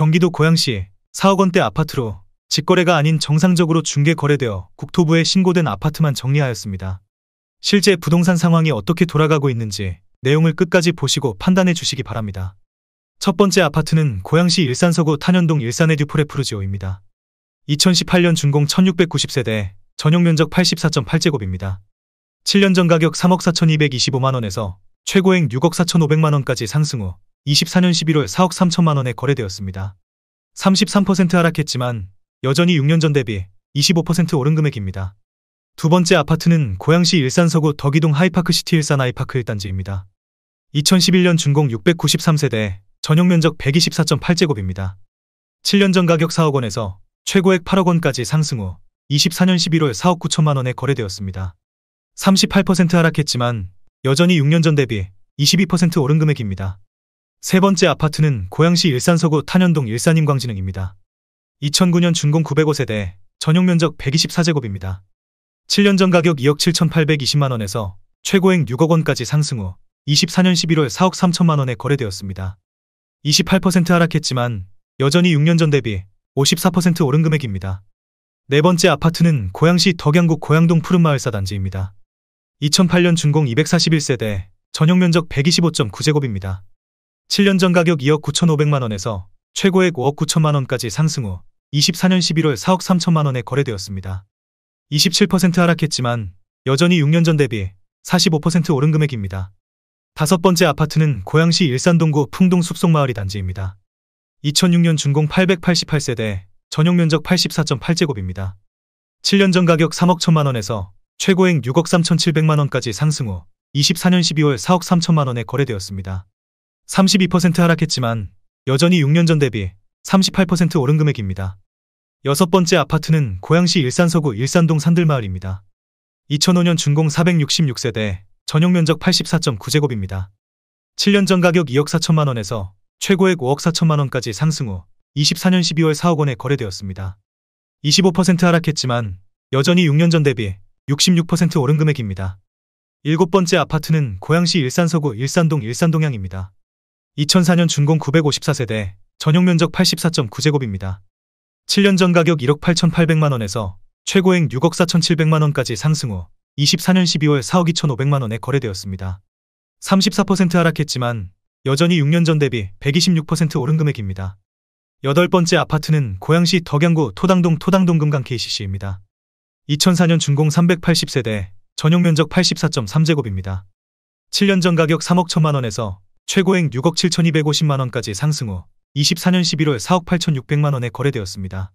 경기도 고양시 4억 원대 아파트로 직거래가 아닌 정상적으로 중개 거래되어 국토부에 신고된 아파트만 정리하였습니다. 실제 부동산 상황이 어떻게 돌아가고 있는지 내용을 끝까지 보시고 판단해 주시기 바랍니다. 첫 번째 아파트는 고양시 일산서구 탄현동 일산에듀프레프르지오입니다. 2018년 준공 1690세대, 전용면적 84.8제곱입니다. 7년 전 가격 3억 4225만원에서 최고액 6억 4500만원까지 상승 후 24년 11월 4억 3천만원에 거래되었습니다. 33% 하락했지만 여전히 6년 전 대비 25% 오른 금액입니다. 두 번째 아파트는 고양시 일산서구 덕이동 하이파크시티 일산 하이파크 1단지입니다. 2011년 준공 693세대, 전용면적 124.8제곱입니다. 7년 전 가격 4억 원에서 최고액 8억 원까지 상승 후 24년 11월 4억 9천만원에 거래되었습니다. 38% 하락했지만 여전히 6년 전 대비 22% 오른 금액입니다. 세 번째 아파트는 고양시 일산서구 탄현동 일산임광진흥입니다. 2009년 준공 905세대, 전용면적 124제곱입니다. 7년 전 가격 2억 7,820만원에서 최고액 6억 원까지 상승 후 24년 11월 4억 3천만원에 거래되었습니다. 28% 하락했지만 여전히 6년 전 대비 54% 오른 금액입니다. 네 번째 아파트는 고양시 덕양구 고양동 푸른마을 4단지입니다. 2008년 준공 241세대, 전용면적 125.9제곱입니다. 7년 전 가격 2억 9,500만원에서 최고액 5억 9천만원까지 상승 후 24년 11월 4억 3천만원에 거래되었습니다. 27% 하락했지만 여전히 6년 전 대비 45% 오른 금액입니다. 다섯 번째 아파트는 고양시 일산동구 풍동 숲속마을 2단지입니다. 2006년 준공 888세대, 전용면적 84.8제곱입니다. 7년 전 가격 3억 1천만원에서 최고액 6억 3,700만원까지 상승 후 24년 12월 4억 3천만원에 거래되었습니다. 32% 하락했지만 여전히 6년 전 대비 38% 오른 금액입니다. 여섯 번째 아파트는 고양시 일산서구 일산동 산들마을입니다. 2005년 준공 466세대, 전용면적 84.9제곱입니다. 7년 전 가격 2억 4천만원에서 최고액 5억 4천만원까지 상승 후 24년 12월 4억 원에 거래되었습니다. 25% 하락했지만 여전히 6년 전 대비 66% 오른 금액입니다. 일곱 번째 아파트는 고양시 일산서구 일산동 일산동향입니다. 2004년 준공 954세대, 전용면적 84.9제곱입니다. 7년 전 가격 1억 8,800만원에서 최고액 6억 4,700만원까지 상승 후 24년 12월 4억 2,500만원에 거래되었습니다. 34% 하락했지만 여전히 6년 전 대비 126% 오른 금액입니다. 여덟 번째 아파트는 고양시 덕양구 토당동 금강 KCC입니다. 2004년 준공 380세대, 전용면적 84.3제곱입니다. 7년 전 가격 3억 1천만원에서 최고액 6억 7,250만원까지 상승 후 24년 11월 4억 8,600만원에 거래되었습니다.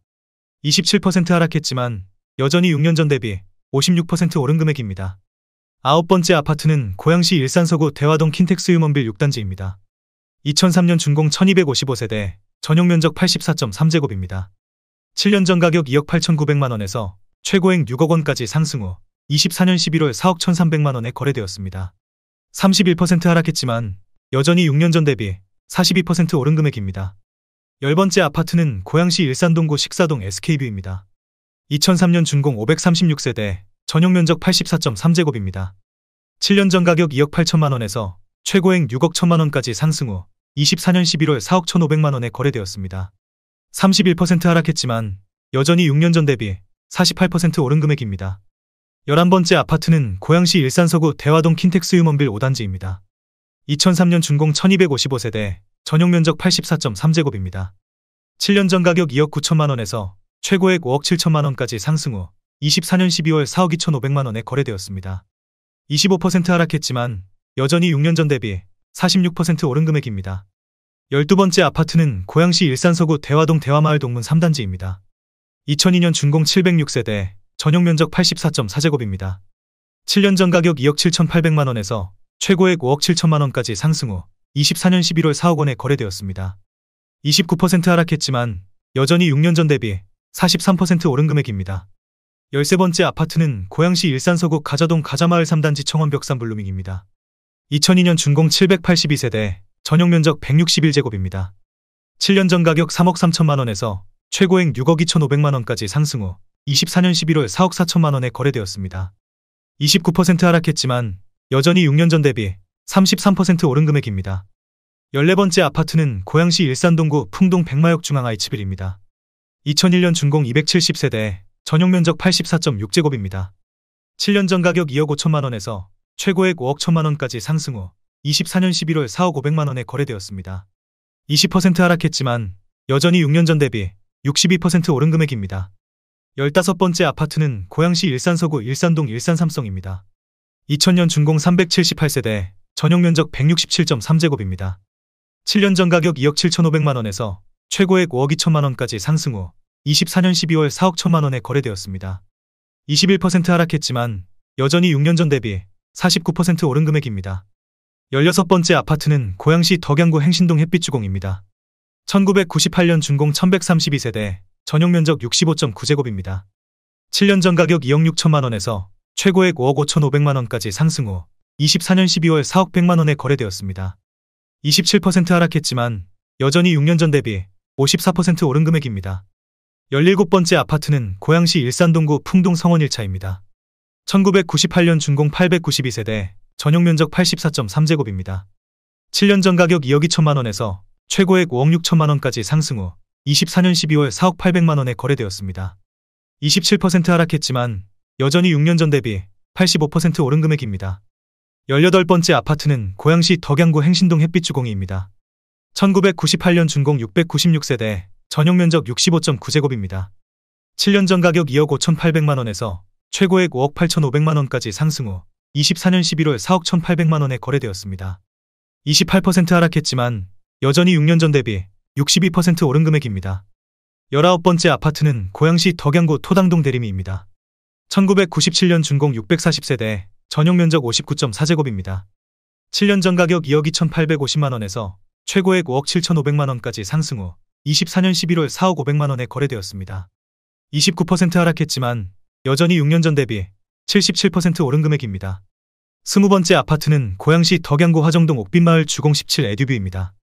27% 하락했지만 여전히 6년 전 대비 56% 오른 금액입니다. 아홉 번째 아파트는 고양시 일산서구 대화동 킨텍스 유먼빌 6단지입니다. 2003년 준공 1255세대, 전용면적 84.3제곱입니다. 7년 전 가격 2억 8,900만원에서 최고액 6억 원까지 상승 후 24년 11월 4억 1,300만원에 거래되었습니다. 31% 하락했지만 여전히 6년 전 대비 42% 오른 금액입니다. 열 번째 아파트는 고양시 일산동구 식사동 SK뷰입니다. 2003년 준공 536세대, 전용면적 84.3제곱입니다. 7년 전 가격 2억 8천만원에서 최고액 6억 1천만원까지 상승 후 24년 11월 4억 1,500만원에 거래되었습니다. 31% 하락했지만 여전히 6년 전 대비 48% 오른 금액입니다. 11번째 아파트는 고양시 일산서구 대화동 킨텍스 유먼빌 5단지입니다. 2003년 준공 1255세대, 전용면적 84.3제곱입니다. 7년 전 가격 2억 9천만원에서 최고액 5억 7천만원까지 상승 후 24년 12월 4억 2,500만원에 거래되었습니다. 25% 하락했지만 여전히 6년 전 대비 46% 오른 금액입니다. 12번째 아파트는 고양시 일산서구 대화동 대화마을 동문 3단지입니다. 2002년 준공 706세대, 전용면적 84.4제곱입니다. 7년 전 가격 2억 7,800만원에서 최고액 5억 7천만원까지 상승 후 24년 11월 4억 원에 거래되었습니다. 29% 하락했지만 여전히 6년 전 대비 43% 오른 금액입니다. 13번째 아파트는 고양시 일산서구 가자동 가자마을 3단지 청원벽산 블루밍입니다. 2002년 준공 782세대, 전용면적 161제곱입니다. 7년 전 가격 3억 3천만원에서 최고액 6억 2,500만원까지 상승 후 24년 11월 4억 4천만원에 거래되었습니다. 29% 하락했지만 여전히 6년 전 대비 33% 오른 금액입니다. 14번째 아파트는 고양시 일산동구 풍동 백마역 중앙 아이츠빌입니다. 2001년 준공 270세대, 전용면적 84.6제곱입니다. 7년 전 가격 2억 5천만 원에서 최고액 5억 1천만 원까지 상승 후 24년 11월 4억 5백만 원에 거래되었습니다. 20% 하락했지만 여전히 6년 전 대비 62% 오른 금액입니다. 15번째 아파트는 고양시 일산서구 일산동 일산삼성입니다. 2000년 준공 378세대, 전용면적 167.3제곱입니다. 7년 전 가격 2억 7천5백만 원에서 최고액 5억 2천만 원까지 상승 후 24년 12월 4억 1천만 원에 거래되었습니다. 21% 하락했지만 여전히 6년 전 대비 49% 오른 금액입니다. 16번째 아파트는 고양시 덕양구 행신동 햇빛주공입니다. 1998년 준공 1132세대, 전용면적 65.9제곱입니다. 7년 전 가격 2억 6천만 원에서 최고액 5억 5천5백만 원까지 상승 후 24년 12월 4억 100만 원에 거래되었습니다. 27% 하락했지만 여전히 6년 전 대비 54% 오른 금액입니다. 17번째 아파트는 고양시 일산동구 풍동 성원 1차입니다. 1998년 준공 892세대, 전용면적 84.3제곱입니다. 7년 전 가격 2억 2천만 원에서 최고액 5억 6천만 원까지 상승 후 24년 12월 4억 8백만 원에 거래되었습니다. 27% 하락했지만 여전히 6년 전 대비 85% 오른 금액입니다. 18번째 아파트는 고양시 덕양구 행신동 햇빛주공이입니다. 1998년 준공 696세대, 전용면적 65.9제곱입니다. 7년 전 가격 2억 5천8백만 원에서 최고액 5억 8천5백만 원까지 상승 후 24년 11월 4억 1,800만 원에 거래되었습니다. 28% 하락했지만 여전히 6년 전 대비 62% 오른 금액입니다. 19번째 아파트는 고양시 덕양구 토당동 대림이입니다. 1997년 준공 640세대, 전용면적 59.4제곱입니다. 7년 전 가격 2억 2,850만 원에서 최고액 5억 7,500만 원까지 상승 후 24년 11월 4억 5백만 원에 거래되었습니다. 29% 하락했지만 여전히 6년 전 대비 77% 오른 금액입니다. 20번째 아파트는 고양시 덕양구 화정동 옥빈마을 주공 17 에듀뷰입니다.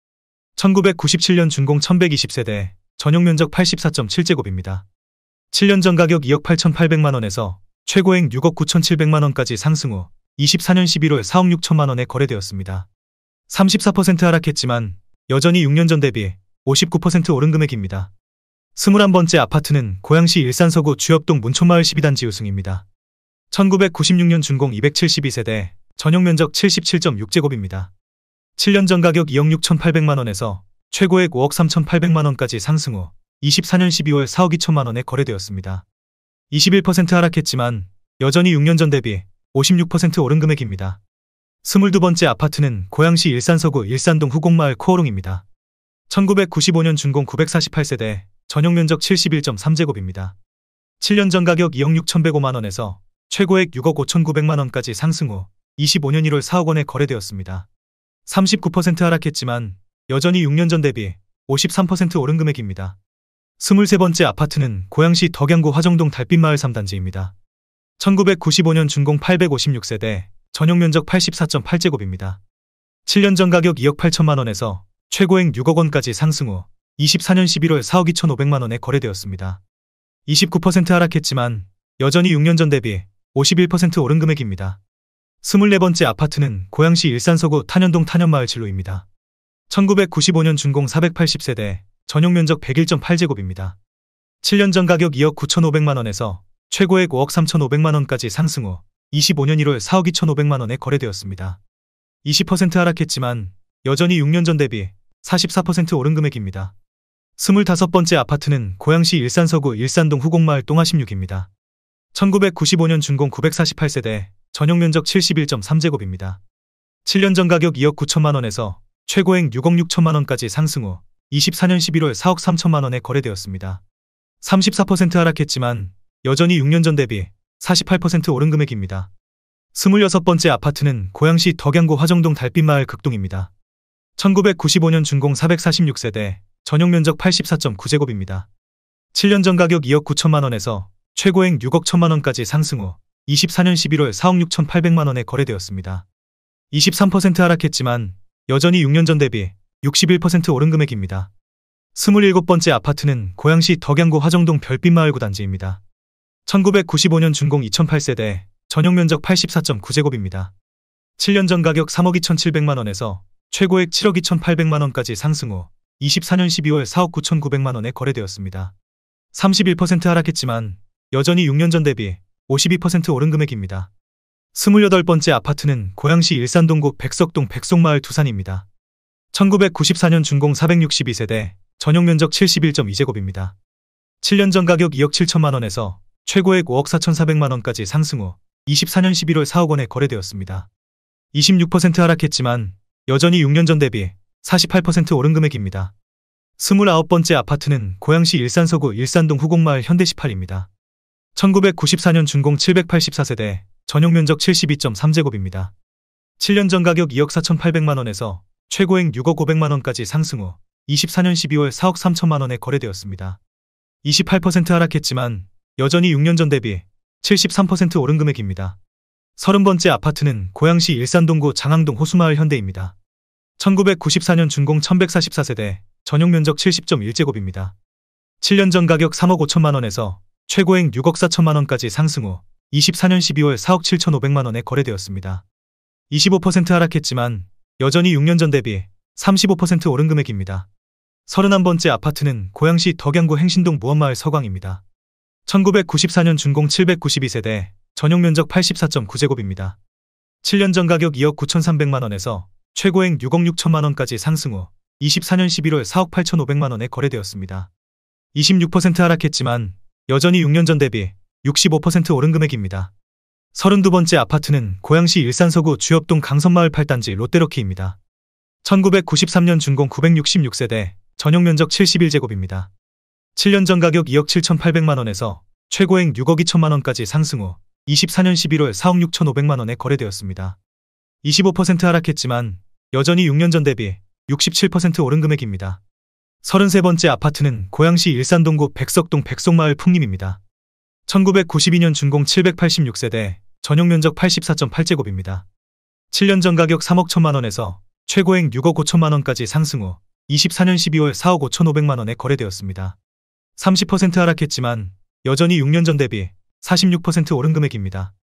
1997년 준공 1120세대, 전용면적 84.7제곱입니다. 7년 전 가격 2억 8,800만 원에서 최고액 6억 9,700만 원까지 상승 후 24년 11월 4억 6천만 원에 거래되었습니다. 34% 하락했지만 여전히 6년 전 대비 59% 오른 금액입니다. 21번째 아파트는 고양시 일산서구 주엽동 문촌마을 12단지 유승입니다. 1996년 준공 272세대, 전용면적 77.6제곱입니다. 7년 전 가격 2억 6,800만 원에서 최고액 5억 3,800만 원까지 상승 후 24년 12월 4억 2천만 원에 거래되었습니다. 21% 하락했지만 여전히 6년 전 대비 56% 오른 금액입니다. 22번째 아파트는 고양시 일산서구 일산동 후곡마을 코오롱입니다. 1995년 준공 948세대, 전용면적 71.3제곱입니다. 7년 전 가격 2억 6,105만 원에서 최고액 6억 5,900만 원까지 상승 후 25년 1월 4억 원에 거래되었습니다. 39% 하락했지만 여전히 6년 전 대비 53% 오른 금액입니다. 23번째 아파트는 고양시 덕양구 화정동 달빛마을 3단지입니다. 1995년 준공 856세대, 전용면적 84.8제곱입니다. 7년 전 가격 2억 8천만 원에서 최고액 6억 원까지 상승 후 24년 11월 4억 2,500만 원에 거래되었습니다. 29% 하락했지만 여전히 6년 전 대비 51% 오른 금액입니다. 24번째 아파트는 고양시 일산서구 탄현동 탄현마을 진로입니다. 1995년 준공 480세대, 전용면적 101.8제곱입니다. 7년 전 가격 2억 9,500만 원에서 최고액 5억 3,500만 원까지 상승 후 25년 1월 4억 2,500만 원에 거래되었습니다. 20% 하락했지만 여전히 6년 전 대비 44% 오른 금액입니다. 25번째 아파트는 고양시 일산서구 일산동 후곡마을 똥하16입니다. 1995년 준공 948세대, 전용면적 71.3제곱입니다. 7년 전 가격 2억 9천만 원에서 최고액 6억 6천만 원까지 상승 후 24년 11월 4억 3천만 원에 거래되었습니다. 34% 하락했지만 여전히 6년 전 대비 48% 오른 금액입니다. 26번째 아파트는 고양시 덕양구 화정동 달빛마을 극동입니다. 1995년 준공 446세대, 전용면적 84.9제곱입니다. 7년 전 가격 2억 9천만 원에서 최고액 6억 1천만 원까지 상승 후 24년 11월 4억 6,800만 원에 거래되었습니다. 23% 하락했지만 여전히 6년 전 대비 61% 오른 금액입니다. 27번째 아파트는 고양시 덕양구 화정동 별빛마을 9단지입니다. 1995년 준공 2008세대, 전용면적 84.9제곱입니다. 7년 전 가격 3억 2,700만 원에서 최고액 7억 2,800만 원까지 상승 후 24년 12월 4억 9,900만 원에 거래되었습니다. 31% 하락했지만 여전히 6년 전 대비 52% 오른 금액입니다. 28번째 아파트는 고양시 일산동구 백석동 백송마을 두산입니다. 1994년 준공 462세대, 전용 면적 71.2제곱입니다. 7년 전 가격 2억 7천만 원에서 최고액 5억 4,400만 원까지 상승 후 24년 11월 4억 원에 거래되었습니다. 26% 하락했지만 여전히 6년 전 대비 48% 오른 금액입니다. 29번째 아파트는 고양시 일산서구 일산동 후곡마을 현대18입니다. 1994년 준공 784세대, 전용 면적 72.3제곱입니다. 7년 전 가격 2억 4,800만 원에서 최고액 6억 500만 원까지 상승 후 24년 12월 4억 3천만 원에 거래되었습니다. 28% 하락했지만 여전히 6년 전 대비 73% 오른 금액입니다. 30번째 아파트는 고양시 일산동구 장항동 호수마을 현대입니다. 1994년 준공 1144세대, 전용 면적 70.1제곱입니다. 7년 전 가격 3억 5천만 원에서 최고액 6억 4천만 원까지 상승 후 24년 12월 4억 7,500만 원에 거래되었습니다. 25% 하락했지만 여전히 6년 전 대비 35% 오른 금액입니다. 31번째 아파트는 고양시 덕양구 행신동 무원마을 서광입니다. 1994년 준공 792세대, 전용 면적 84.9제곱입니다. 7년 전 가격 2억 9,300만 원에서 최고액 6억 6천만 원까지 상승 후 24년 11월 4억 8,500만 원에 거래되었습니다. 26% 하락했지만 여전히 6년 전 대비 65% 오른 금액입니다. 32번째 아파트는 고양시 일산서구 주엽동 강선마을 8단지 롯데럭키입니다. 1993년 준공 966세대, 전용 면적 71제곱입니다. 7년 전 가격 2억 7,800만 원에서 최고액 6억 2천만 원까지 상승 후 24년 11월 4억 6,500만 원에 거래되었습니다. 25% 하락했지만 여전히 6년 전 대비 67% 오른 금액입니다. 33번째 아파트는 고양시 일산동구 백석동 백송마을 풍림입니다. 1992년 준공 786세대, 전용 면적 84.8제곱입니다. 7년 전 가격 3억 1천만 원에서 최고액 6억 5천만 원까지 상승 후 24년 12월 4억 5,500만 원에 거래되었습니다. 30% 하락했지만 여전히 6년 전 대비 46% 오른 금액입니다.